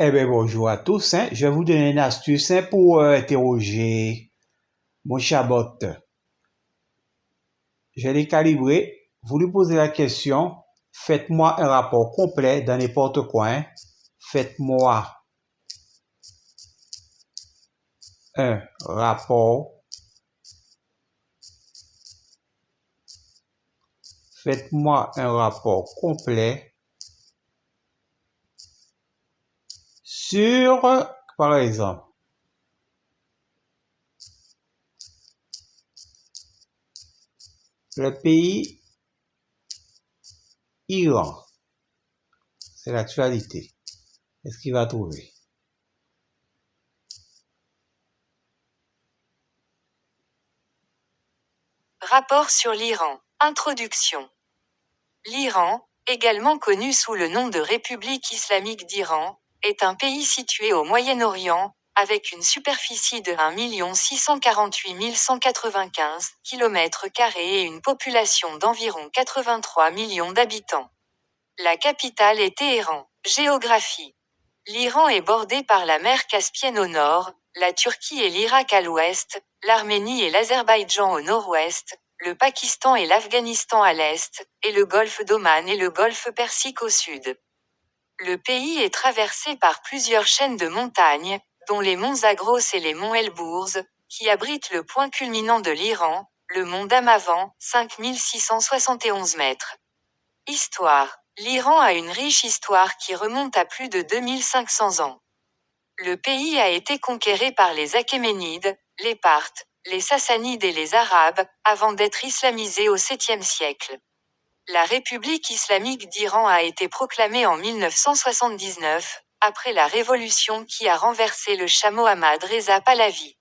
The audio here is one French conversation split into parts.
Eh bien, bonjour à tous, hein. Je vais vous donner une astuce, hein, pour interroger mon chatbot. Je l'ai calibré. Vous lui posez la question, faites-moi un rapport complet dans n'importe quoi, hein. Faites-moi un rapport. Faites-moi un rapport complet sur, par exemple, le pays Iran. C'est l'actualité. Est-ce qu'il va trouver? Rapport sur l'Iran. Introduction. L'Iran, également connu sous le nom de République islamique d'Iran, est un pays situé au Moyen-Orient, avec une superficie de 1 648 195 km² et une population d'environ 83 millions d'habitants. La capitale est Téhéran. Géographie. L'Iran est bordé par la mer Caspienne au nord, la Turquie et l'Irak à l'ouest, l'Arménie et l'Azerbaïdjan au nord-ouest, le Pakistan et l'Afghanistan à l'est, et le golfe d'Oman et le golfe Persique au sud. Le pays est traversé par plusieurs chaînes de montagnes, dont les monts Zagros et les monts Elbourz, qui abritent le point culminant de l'Iran, le mont Damavand, 5671 mètres. Histoire. L'Iran a une riche histoire qui remonte à plus de 2500 ans. Le pays a été conquéré par les Achéménides, les Parthes, les Sassanides et les Arabes, avant d'être islamisé au 7e siècle. La République islamique d'Iran a été proclamée en 1979, après la révolution qui a renversé le Shah Mohammad Reza Pahlavi.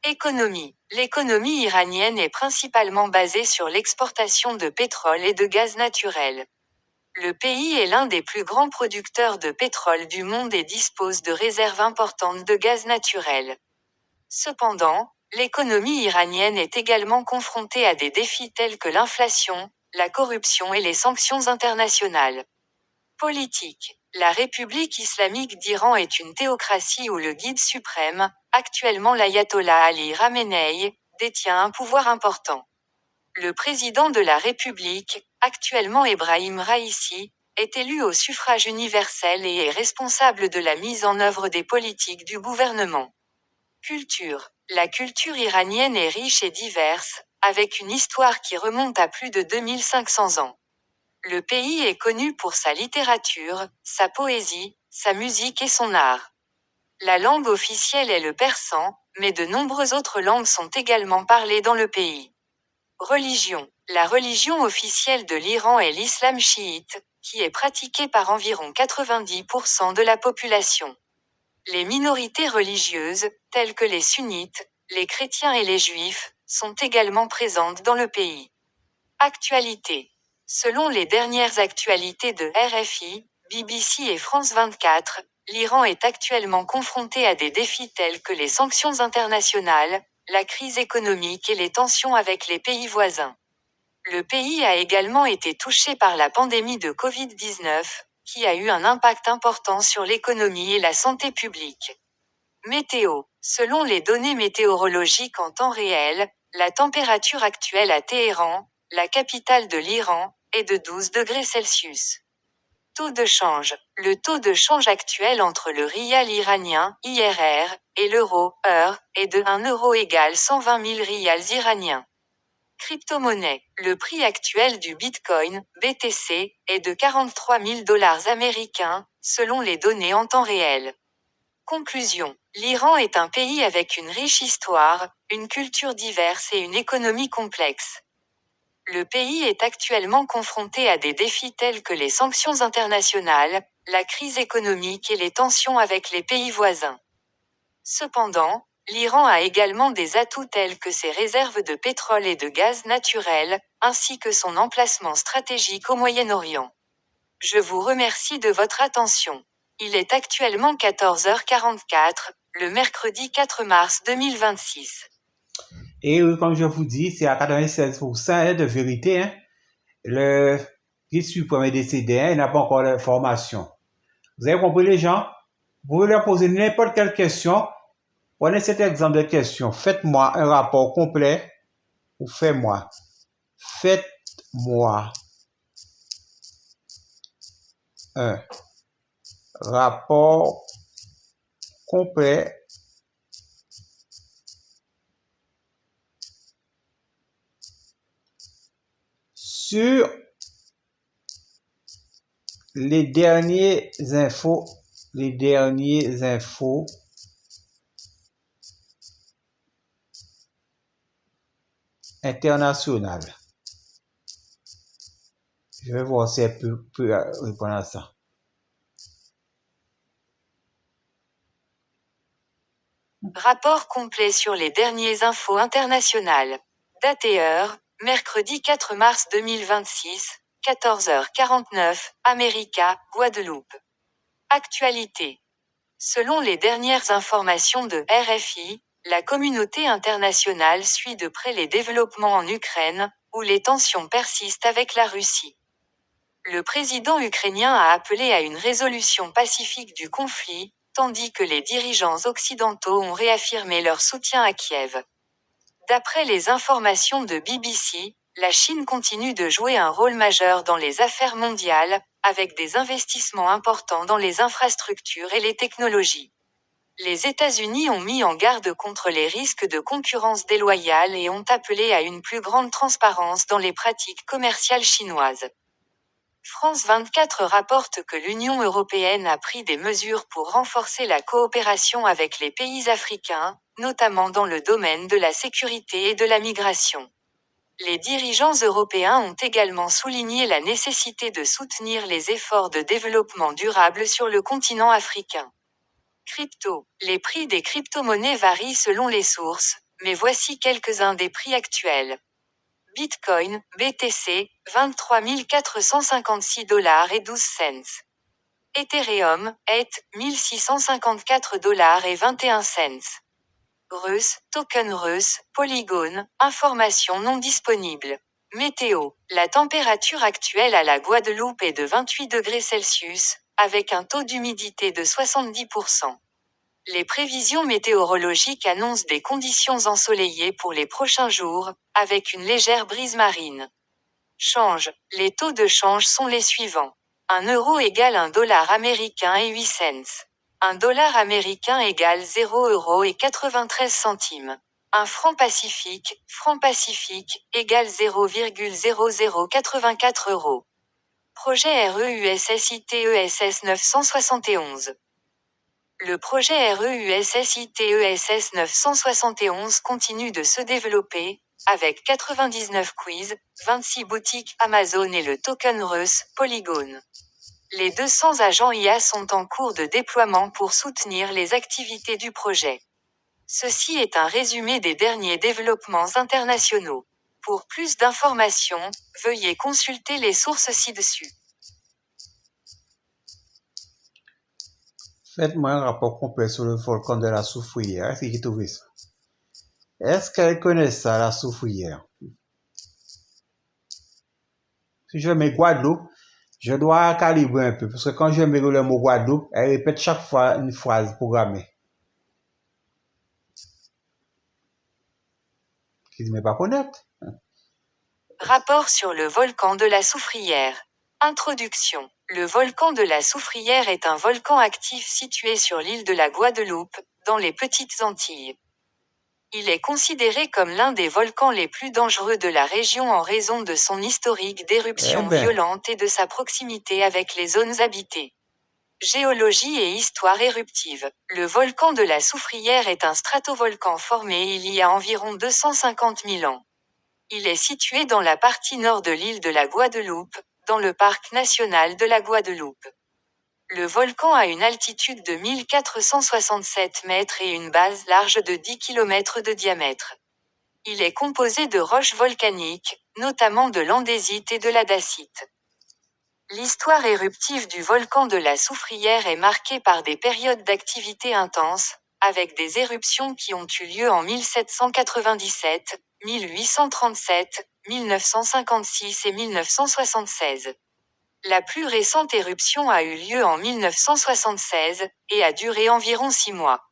Économie. L'économie iranienne est principalement basée sur l'exportation de pétrole et de gaz naturel. Le pays est l'un des plus grands producteurs de pétrole du monde et dispose de réserves importantes de gaz naturel. Cependant, l'économie iranienne est également confrontée à des défis tels que l'inflation, la corruption et les sanctions internationales. Politique. La République islamique d'Iran est une théocratie où le guide suprême, actuellement l'ayatollah Ali Khamenei, détient un pouvoir important. Le président de la République, actuellement Ebrahim Raïssi, est élu au suffrage universel et est responsable de la mise en œuvre des politiques du gouvernement. Culture. La culture iranienne est riche et diverse, avec une histoire qui remonte à plus de 2500 ans. Le pays est connu pour sa littérature, sa poésie, sa musique et son art. La langue officielle est le persan, mais de nombreuses autres langues sont également parlées dans le pays. Religion. La religion officielle de l'Iran est l'islam chiite, qui est pratiqué par environ 90% de la population. Les minorités religieuses, telles que les sunnites, les chrétiens et les juifs, sont également présentes dans le pays. Actualité. Selon les dernières actualités de RFI, BBC et France 24, l'Iran est actuellement confronté à des défis tels que les sanctions internationales, la crise économique et les tensions avec les pays voisins. Le pays a également été touché par la pandémie de Covid-19, qui a eu un impact important sur l'économie et la santé publique. Météo. Selon les données météorologiques en temps réel, la température actuelle à Téhéran, la capitale de l'Iran, est de 12 degrés Celsius. Taux de change. Le taux de change actuel entre le rial iranien, IRR, et l'euro, EUR, est de 1 euro égale 120 000 rials iraniens. Crypto-monnaie. Le prix actuel du Bitcoin, BTC, est de 43 000 dollars américains, selon les données en temps réel. Conclusion. L'Iran est un pays avec une riche histoire, une culture diverse et une économie complexe. Le pays est actuellement confronté à des défis tels que les sanctions internationales, la crise économique et les tensions avec les pays voisins. Cependant, l'Iran a également des atouts tels que ses réserves de pétrole et de gaz naturel, ainsi que son emplacement stratégique au Moyen-Orient. Je vous remercie de votre attention. Il est actuellement 14h44, le mercredi 4 mars 2026. Et oui, comme je vous dis, c'est à 96% de vérité, hein. Le guide suprême est décédé, hein, il n'a pas encore l'information. Vous avez compris les gens? Vous voulez leur poser n'importe quelle question. Prenez cet exemple de question. Faites-moi un rapport complet ou fais-moi. Faites-moi un rapport complet sur les dernières infos internationales. Je vais voir si elle peut répondre à ça. Rapport complet sur les dernières infos internationales. Date et heure, mercredi 4 mars 2026, 14h49, America, Guadeloupe. Actualité. Selon les dernières informations de RFI, la communauté internationale suit de près les développements en Ukraine, où les tensions persistent avec la Russie. Le président ukrainien a appelé à une résolution pacifique du conflit, tandis que les dirigeants occidentaux ont réaffirmé leur soutien à Kiev. D'après les informations de BBC, la Chine continue de jouer un rôle majeur dans les affaires mondiales, avec des investissements importants dans les infrastructures et les technologies. Les États-Unis ont mis en garde contre les risques de concurrence déloyale et ont appelé à une plus grande transparence dans les pratiques commerciales chinoises. France 24 rapporte que l'Union européenne a pris des mesures pour renforcer la coopération avec les pays africains, notamment dans le domaine de la sécurité et de la migration. Les dirigeants européens ont également souligné la nécessité de soutenir les efforts de développement durable sur le continent africain. Crypto. Les prix des crypto-monnaies varient selon les sources, mais voici quelques-uns des prix actuels. Bitcoin, BTC, 23 456 $ et 12 cents. Ethereum, ETH, 1654 $ et 21 cents. Russe, token russe, Polygon, information non disponible. Météo. La température actuelle à la Guadeloupe est de 28 degrés Celsius, avec un taux d'humidité de 70%. Les prévisions météorologiques annoncent des conditions ensoleillées pour les prochains jours, avec une légère brise marine. Change. Les taux de change sont les suivants. 1 euro égale 1 dollar américain et 8 cents. 1 dollar américain égale 0 euros et 93 centimes. 1 franc pacifique égale 0,0084 euros. Projet REUSSITESS 971. Le projet REUSSITESS 971 continue de se développer, avec 99 quiz, 26 boutiques Amazon et le token russe Polygon. Les 200 agents IA sont en cours de déploiement pour soutenir les activités du projet. Ceci est un résumé des derniers développements internationaux. Pour plus d'informations, veuillez consulter les sources ci-dessus. Faites-moi un rapport complet sur le volcan de la Soufrière. Est-ce qu'il trouve ça? Est-ce qu'elle connaît ça, la Soufrière? Si je mets Guadeloupe, je dois calibrer un peu, parce que quand je mets le mot Guadeloupe, elle répète chaque fois une phrase programmée. Qui ne m'est pas connaître. Rapport sur le volcan de la Soufrière. Introduction. Le volcan de la Soufrière est un volcan actif situé sur l'île de la Guadeloupe, dans les Petites Antilles. Il est considéré comme l'un des volcans les plus dangereux de la région en raison de son historique d'éruptions violentes et de sa proximité avec les zones habitées. Géologie et histoire éruptive. Le volcan de la Soufrière est un stratovolcan formé il y a environ 250 000 ans. Il est situé dans la partie nord de l'île de la Guadeloupe, dans le parc national de la Guadeloupe. Le volcan a une altitude de 1467 mètres et une base large de 10 km de diamètre. Il est composé de roches volcaniques, notamment de l'andésite et de la dacite. L'histoire éruptive du volcan de la Soufrière est marquée par des périodes d'activité intense, avec des éruptions qui ont eu lieu en 1797, 1837, 1956 et 1976. La plus récente éruption a eu lieu en 1976, et a duré environ 6 mois.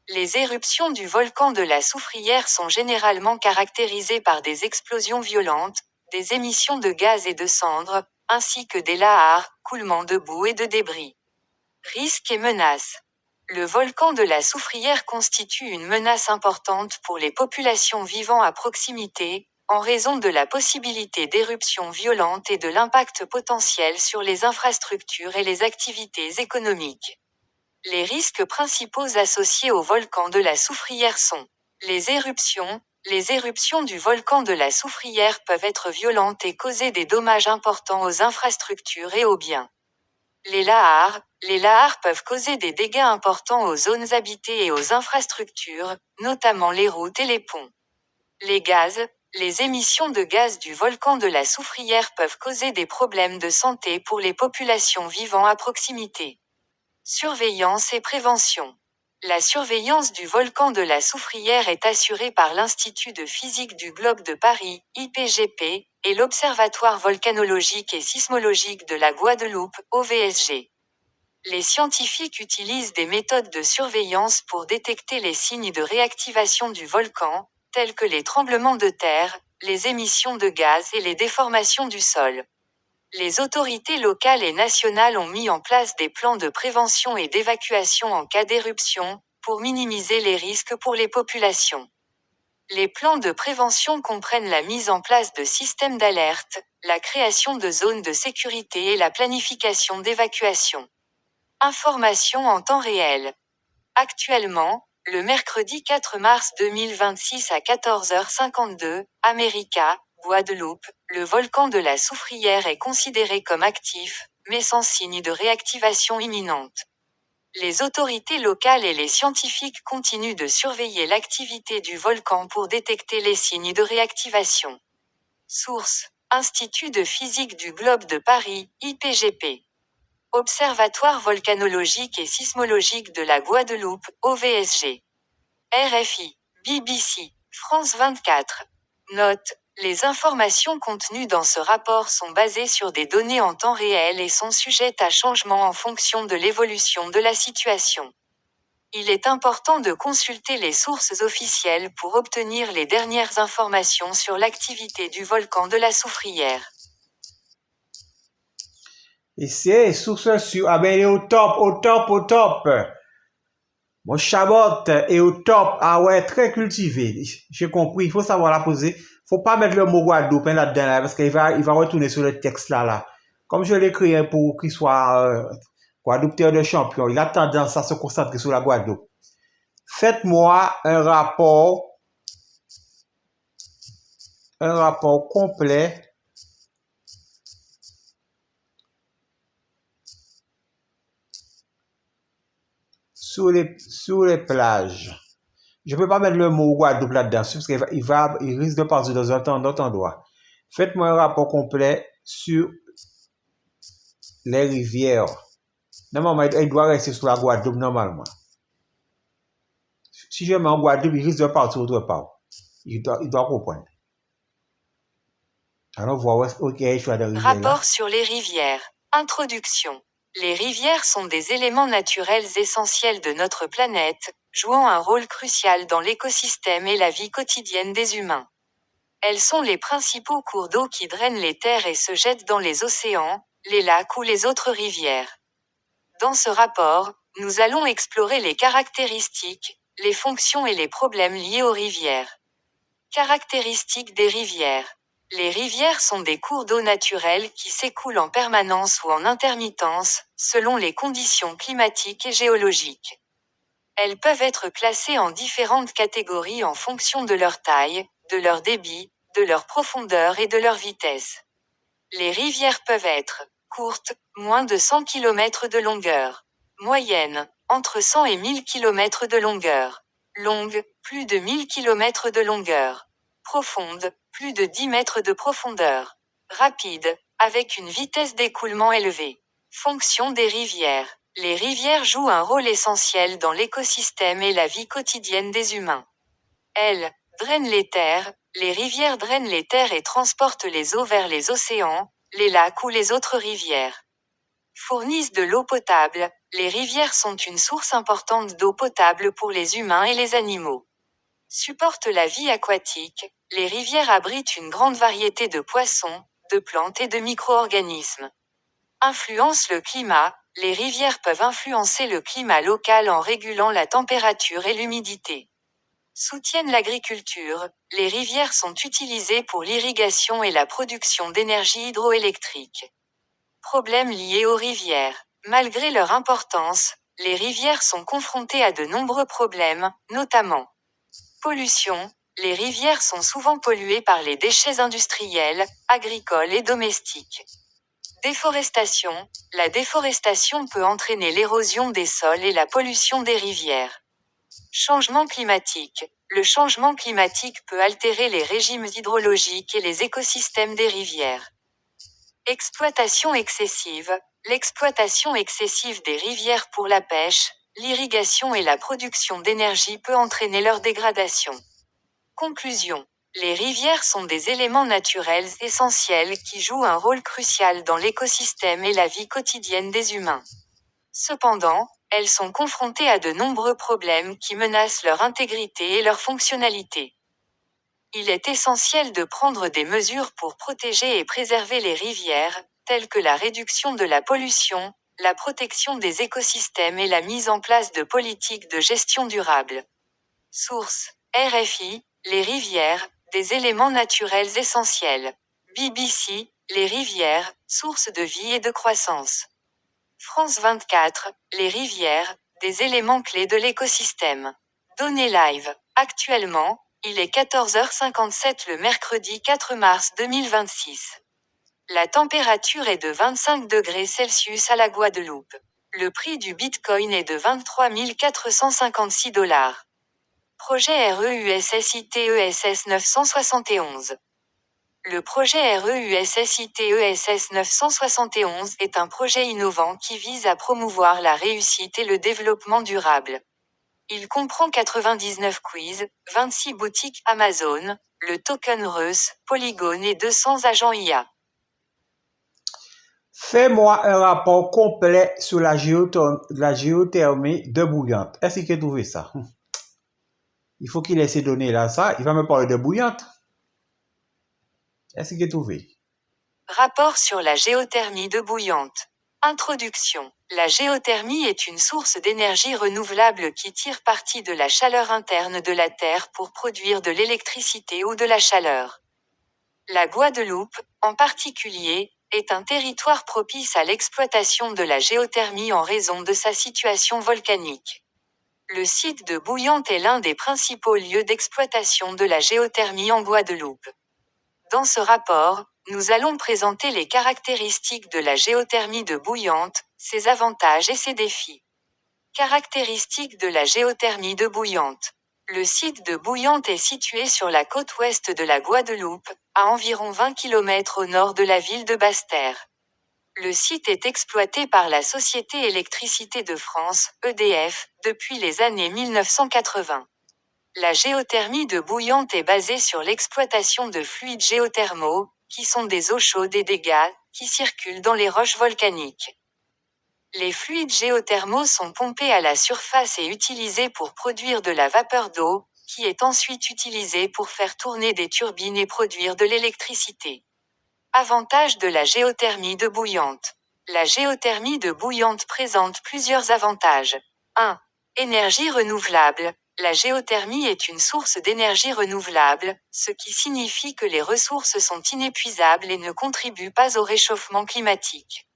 Les éruptions du volcan de la Soufrière sont généralement caractérisées par des explosions violentes, des émissions de gaz et de cendres, ainsi que des lahares, coulements de boue et de débris. Risques et menaces. Le volcan de la Soufrière constitue une menace importante pour les populations vivant à proximité, en raison de la possibilité d'éruptions violentes et de l'impact potentiel sur les infrastructures et les activités économiques. Les risques principaux associés au volcan de la Soufrière sont les éruptions. Les éruptions du volcan de la Soufrière peuvent être violentes et causer des dommages importants aux infrastructures et aux biens. Les lahares peuvent causer des dégâts importants aux zones habitées et aux infrastructures, notamment les routes et les ponts. Les gaz. Les émissions de gaz du volcan de la Soufrière peuvent causer des problèmes de santé pour les populations vivant à proximité. Surveillance et prévention. La surveillance du volcan de la Soufrière est assurée par l'Institut de physique du globe de Paris, IPGP, et l'Observatoire volcanologique et sismologique de la Guadeloupe, OVSG. Les scientifiques utilisent des méthodes de surveillance pour détecter les signes de réactivation du volcan, tels que les tremblements de terre, les émissions de gaz et les déformations du sol. Les autorités locales et nationales ont mis en place des plans de prévention et d'évacuation en cas d'éruption, pour minimiser les risques pour les populations. Les plans de prévention comprennent la mise en place de systèmes d'alerte, la création de zones de sécurité et la planification d'évacuation. Information en temps réel. Actuellement, le mercredi 4 mars 2026 à 14h52, America, Guadeloupe, le volcan de la Soufrière est considéré comme actif, mais sans signe de réactivation imminente. Les autorités locales et les scientifiques continuent de surveiller l'activité du volcan pour détecter les signes de réactivation. Source: Institut de physique du globe de Paris, IPGP. Observatoire volcanologique et sismologique de la Guadeloupe, OVSG. RFI, BBC, France 24. Note: les informations contenues dans ce rapport sont basées sur des données en temps réel et sont sujettes à changement en fonction de l'évolution de la situation. Il est important de consulter les sources officielles pour obtenir les dernières informations sur l'activité du volcan de la Soufrière. Ici, source sûre. Ah ben, il est au top, au top, au top. Mon Chabot est au top. Ah ouais, très cultivé. J'ai compris, il faut savoir la poser. Faut pas mettre le mot Guadeloupe là-dedans, là, parce qu'il va retourner sur le texte là. Comme je l'ai écrit pour qu'il soit Guadeloupe terre de champion, il a tendance à se concentrer sur la Guadeloupe. Faites-moi un rapport complet sur les plages. Je ne peux pas mettre le mot Guadeloupe là-dedans, parce qu'il risque de partir dans un autre endroit. Faites-moi un rapport complet sur les rivières. Normalement, il doit rester sur la Guadeloupe, normalement. Si je mets en Guadeloupe, il risque de partir autre part. Il doit comprendre. Alors, voir où est le choix de rivière. Rapport sur les rivières. Introduction. Les rivières sont des éléments naturels essentiels de notre planète, jouant un rôle crucial dans l'écosystème et la vie quotidienne des humains. Elles sont les principaux cours d'eau qui drainent les terres et se jettent dans les océans, les lacs ou les autres rivières. Dans ce rapport, nous allons explorer les caractéristiques, les fonctions et les problèmes liés aux rivières. Caractéristiques des rivières. Les rivières sont des cours d'eau naturels qui s'écoulent en permanence ou en intermittence, selon les conditions climatiques et géologiques. Elles peuvent être classées en différentes catégories en fonction de leur taille, de leur débit, de leur profondeur et de leur vitesse. Les rivières peuvent être courtes, moins de 100 km de longueur. Moyenne, entre 100 et 1000 km de longueur. Longue, plus de 1000 km de longueur. Profonde, plus de 10 mètres de profondeur. Rapide, avec une vitesse d'écoulement élevée. Fonction des rivières. Les rivières jouent un rôle essentiel dans l'écosystème et la vie quotidienne des humains. Elles drainent les terres. Les rivières drainent les terres et transportent les eaux vers les océans, les lacs ou les autres rivières. Fournissent de l'eau potable, les rivières sont une source importante d'eau potable pour les humains et les animaux. Supportent la vie aquatique, les rivières abritent une grande variété de poissons, de plantes et de micro-organismes. Influencent le climat, les rivières peuvent influencer le climat local en régulant la température et l'humidité. Soutiennent l'agriculture, les rivières sont utilisées pour l'irrigation et la production d'énergie hydroélectrique. Problèmes liés aux rivières. Malgré leur importance, les rivières sont confrontées à de nombreux problèmes, notamment pollution. Les rivières sont souvent polluées par les déchets industriels, agricoles et domestiques. Déforestation. La déforestation peut entraîner l'érosion des sols et la pollution des rivières. Changement climatique. Le changement climatique peut altérer les régimes hydrologiques et les écosystèmes des rivières. Exploitation excessive. L'exploitation excessive des rivières pour la pêche, l'irrigation et la production d'énergie peut entraîner leur dégradation. Conclusion. Les rivières sont des éléments naturels essentiels qui jouent un rôle crucial dans l'écosystème et la vie quotidienne des humains. Cependant, elles sont confrontées à de nombreux problèmes qui menacent leur intégrité et leur fonctionnalité. Il est essentiel de prendre des mesures pour protéger et préserver les rivières, telles que la réduction de la pollution, la protection des écosystèmes et la mise en place de politiques de gestion durable. Source: RFI, les rivières, des éléments naturels essentiels. BBC, les rivières, source de vie et de croissance. France 24, les rivières, des éléments clés de l'écosystème. Données live. Actuellement, il est 14h57 le mercredi 4 mars 2026. La température est de 25 degrés Celsius à la Guadeloupe. Le prix du Bitcoin est de 23 456 $. Projet REUSSITESS 971. Le projet REUSSITESS 971 est un projet innovant qui vise à promouvoir la réussite et le développement durable. Il comprend 99 quiz, 26 boutiques Amazon, le token Reus, Polygon et 200 agents IA. Fais-moi un rapport complet sur la géothermie de Bouillante. Est-ce qu'il a trouvé ça? Il faut qu'il ait ces données-là, ça. Il va me parler de Bouillante. Est-ce qu'il a trouvé? Rapport sur la géothermie de Bouillante. Introduction. La géothermie est une source d'énergie renouvelable qui tire parti de la chaleur interne de la Terre pour produire de l'électricité ou de la chaleur. La Guadeloupe, en particulier, est un territoire propice à l'exploitation de la géothermie en raison de sa situation volcanique. Le site de Bouillante est l'un des principaux lieux d'exploitation de la géothermie en Guadeloupe. Dans ce rapport, nous allons présenter les caractéristiques de la géothermie de Bouillante, ses avantages et ses défis. Caractéristiques de la géothermie de Bouillante. Le site de Bouillante est situé sur la côte ouest de la Guadeloupe, à environ 20 km au nord de la ville de Basse-Terre. Le site est exploité par la Société Électricité de France, EDF, depuis les années 1980. La géothermie de Bouillante est basée sur l'exploitation de fluides géothermaux, qui sont des eaux chaudes et des gaz, qui circulent dans les roches volcaniques. Les fluides géothermaux sont pompés à la surface et utilisés pour produire de la vapeur d'eau, qui est ensuite utilisée pour faire tourner des turbines et produire de l'électricité. Avantages de la géothermie de Bouillante. La géothermie de Bouillante présente plusieurs avantages. 1. Énergie renouvelable. La géothermie est une source d'énergie renouvelable, ce qui signifie que les ressources sont inépuisables et ne contribuent pas au réchauffement climatique.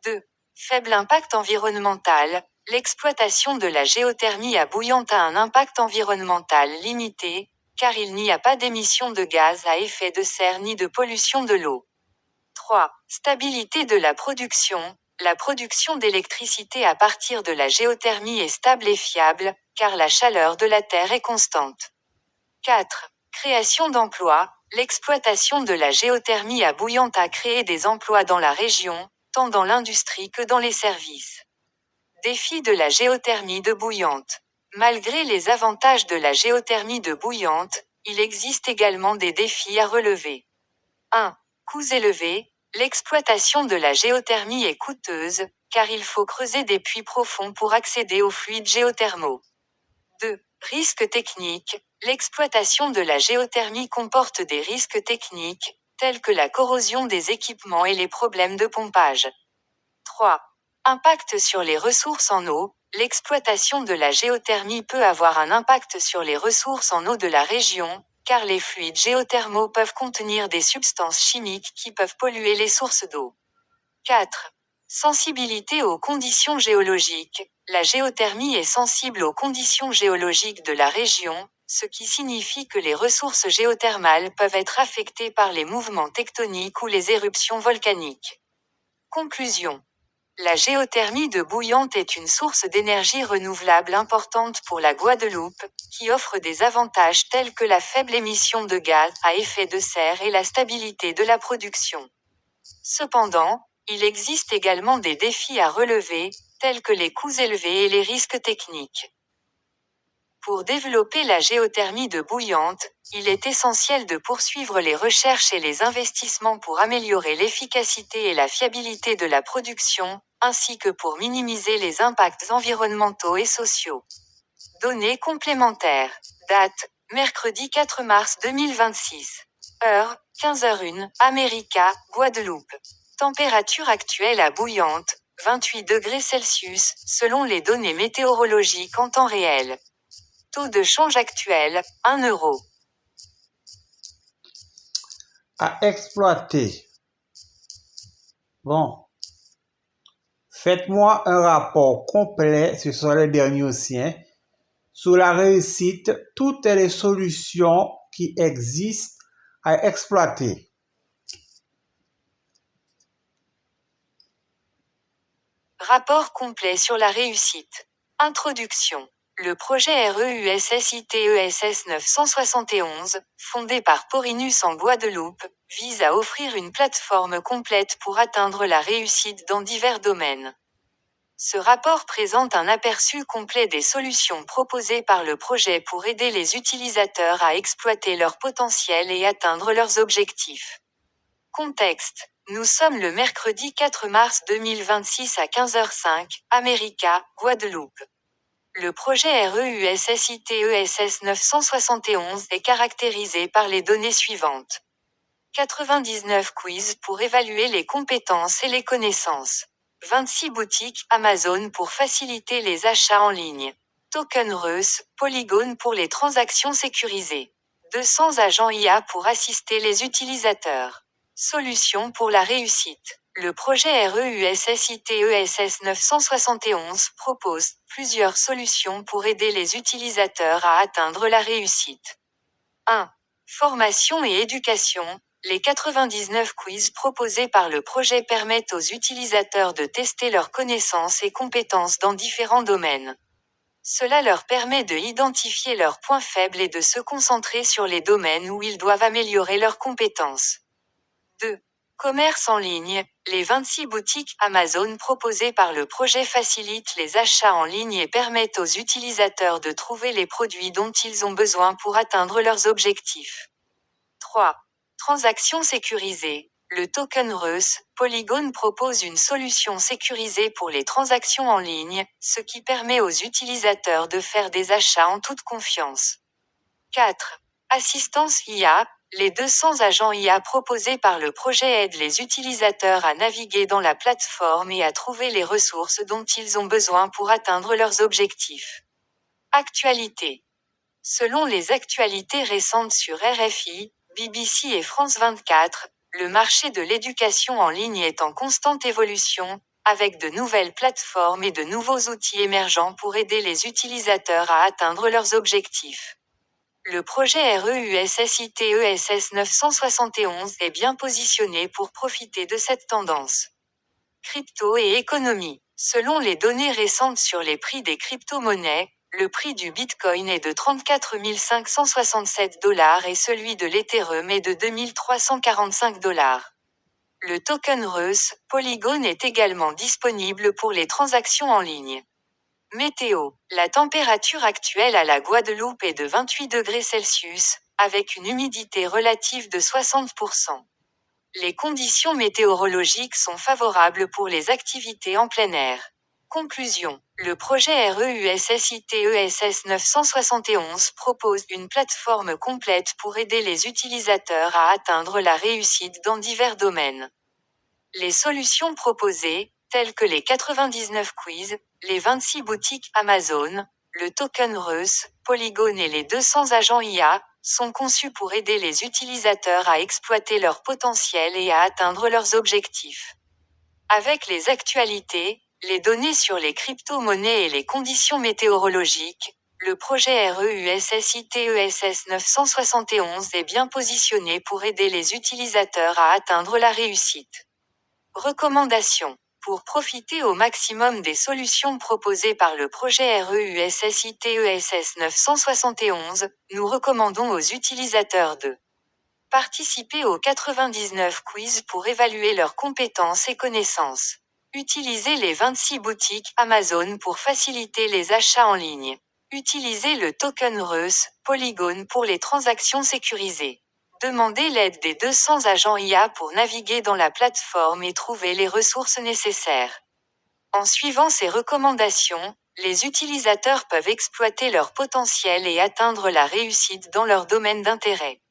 2. Faible impact environnemental. L'exploitation de la géothermie à Bouillante a un impact environnemental limité, car il n'y a pas d'émissions de gaz à effet de serre ni de pollution de l'eau. 3. Stabilité de la production. La production d'électricité à partir de la géothermie est stable et fiable, car la chaleur de la Terre est constante. 4. Création d'emplois. L'exploitation de la géothermie à Bouillante a créé des emplois dans la région, tant dans l'industrie que dans les services. Défi de la géothermie de Bouillante. Malgré les avantages de la géothermie de Bouillante, il existe également des défis à relever. 1. Coûts élevés. L'exploitation de la géothermie est coûteuse, car il faut creuser des puits profonds pour accéder aux fluides géothermaux. 2. Risques techniques. L'exploitation de la géothermie comporte des risques techniques, tels que la corrosion des équipements et les problèmes de pompage. 3. Impact sur les ressources en eau. L'exploitation de la géothermie peut avoir un impact sur les ressources en eau de la région, car les fluides géothermaux peuvent contenir des substances chimiques qui peuvent polluer les sources d'eau. 4. Sensibilité aux conditions géologiques. La géothermie est sensible aux conditions géologiques de la région, ce qui signifie que les ressources géothermales peuvent être affectées par les mouvements tectoniques ou les éruptions volcaniques. Conclusion. La géothermie de Bouillante est une source d'énergie renouvelable importante pour la Guadeloupe, qui offre des avantages tels que la faible émission de gaz à effet de serre et la stabilité de la production. Cependant, il existe également des défis à relever, tels que les coûts élevés et les risques techniques. Pour développer la géothermie de Bouillante, il est essentiel de poursuivre les recherches et les investissements pour améliorer l'efficacité et la fiabilité de la production, ainsi que pour minimiser les impacts environnementaux et sociaux. Données complémentaires. Date, mercredi 4 mars 2026. Heure, 15h01, America, Guadeloupe. Température actuelle à Bouillante, 28 degrés Celsius, selon les données météorologiques en temps réel. Taux de change actuel, 1 euro. À exploiter. Bon. Faites-moi un rapport complet, ce sont les derniers aussi, sur la réussite, toutes les solutions qui existent à exploiter. Rapport complet sur la réussite. Introduction. Le projet REUSSITESS 971, fondé par Porinus en Guadeloupe, vise à offrir une plateforme complète pour atteindre la réussite dans divers domaines. Ce rapport présente un aperçu complet des solutions proposées par le projet pour aider les utilisateurs à exploiter leur potentiel et atteindre leurs objectifs. Contexte. Nous sommes le mercredi 4 mars 2026 à 15h05, America, Guadeloupe. Le projet REUSSITESS 971 est caractérisé par les données suivantes. 99 quiz pour évaluer les compétences et les connaissances. 26 boutiques Amazon pour faciliter les achats en ligne. Token Reus, Polygon pour les transactions sécurisées. 200 agents IA pour assister les utilisateurs. Solutions pour la réussite. Le projet REUSSITESS 971 propose plusieurs solutions pour aider les utilisateurs à atteindre la réussite. 1. Formation et éducation. Les 99 quiz proposés par le projet permettent aux utilisateurs de tester leurs connaissances et compétences dans différents domaines. Cela leur permet de identifier leurs points faibles et de se concentrer sur les domaines où ils doivent améliorer leurs compétences. 2. Commerce en ligne. Les 26 boutiques Amazon proposées par le projet facilitent les achats en ligne et permettent aux utilisateurs de trouver les produits dont ils ont besoin pour atteindre leurs objectifs. 3. Transactions sécurisées. Le token Reus, Polygon propose une solution sécurisée pour les transactions en ligne, ce qui permet aux utilisateurs de faire des achats en toute confiance. 4. Assistance IA. Les 200 agents IA proposés par le projet aident les utilisateurs à naviguer dans la plateforme et à trouver les ressources dont ils ont besoin pour atteindre leurs objectifs. Actualité. Selon les actualités récentes sur RFI, BBC et France 24, le marché de l'éducation en ligne est en constante évolution, avec de nouvelles plateformes et de nouveaux outils émergents pour aider les utilisateurs à atteindre leurs objectifs. Le projet REUSSITESS 971 est bien positionné pour profiter de cette tendance. Crypto et économie. Selon les données récentes sur les prix des crypto-monnaies, le prix du Bitcoin est de 34 567 $ et celui de l'Ethereum est de 2 345 $. Le token Reus, Polygon est également disponible pour les transactions en ligne. Météo. La température actuelle à la Guadeloupe est de 28 degrés Celsius, avec une humidité relative de 60%. Les conditions météorologiques sont favorables pour les activités en plein air. Conclusion. Le projet REUSSITESS 971 propose une plateforme complète pour aider les utilisateurs à atteindre la réussite dans divers domaines. Les solutions proposées, telles que les 99 quiz, les 26 boutiques Amazon, le token Reus, Polygon et les 200 agents IA, sont conçues pour aider les utilisateurs à exploiter leur potentiel et à atteindre leurs objectifs. Avec les actualités, les données sur les crypto-monnaies et les conditions météorologiques, le projet REUSSITESS 971 est bien positionné pour aider les utilisateurs à atteindre la réussite. Recommandations. Pour profiter au maximum des solutions proposées par le projet REUSSITESS 971, nous recommandons aux utilisateurs de participer aux 99 quiz pour évaluer leurs compétences et connaissances. Utilisez les 26 boutiques Amazon pour faciliter les achats en ligne. Utilisez le token Reus, Polygon pour les transactions sécurisées. Demandez l'aide des 200 agents IA pour naviguer dans la plateforme et trouver les ressources nécessaires. En suivant ces recommandations, les utilisateurs peuvent exploiter leur potentiel et atteindre la réussite dans leur domaine d'intérêt.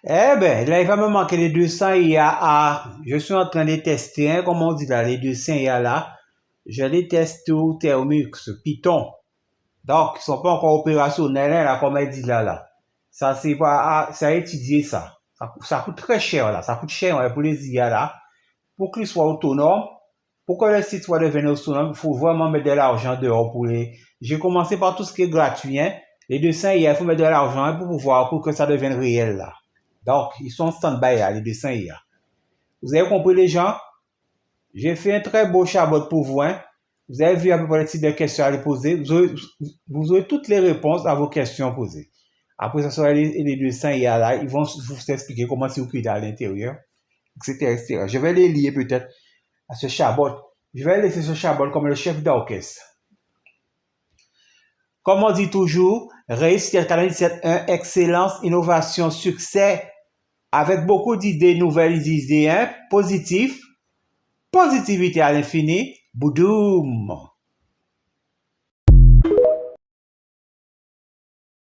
Eh ben, là, il va me manquer les 200 IA. Je suis en train de tester, hein, comme on dit là, les 200 IA là. Je les teste au Thermux, Python. Donc, ils sont pas encore opérationnels, hein, là, comme elle dit là. Ça, c'est pas, ça a étudié ça. Ça coûte très cher, là. Ça coûte cher, ouais, pour les IA là. Pour qu'ils soient autonomes, pour que le site soit devenu autonome, il faut vraiment mettre de l'argent dehors pour les. J'ai commencé par tout ce qui est gratuit, hein. Les 200 IA, il faut mettre de l'argent hein, pour que ça devienne réel, là. Donc, ils sont en stand-by, là, les 200 IA. Vous avez compris, les gens? J'ai fait un très beau chatbot pour vous, hein. Vous avez vu à peu près le type de questions à les poser. Vous aurez toutes les réponses à vos questions posées. Après, ce sera les 200 IA là. Ils vont vous expliquer comment circuiter à l'intérieur, etc. Je vais les lier peut-être à ce chatbot. Je vais laisser ce chatbot comme le chef d'orchestre. Comme on dit toujours, réussite 97.1, excellence, innovation, succès, avec beaucoup d'idées, nouvelles idées, hein, positives, positivité à l'infini, boudoum.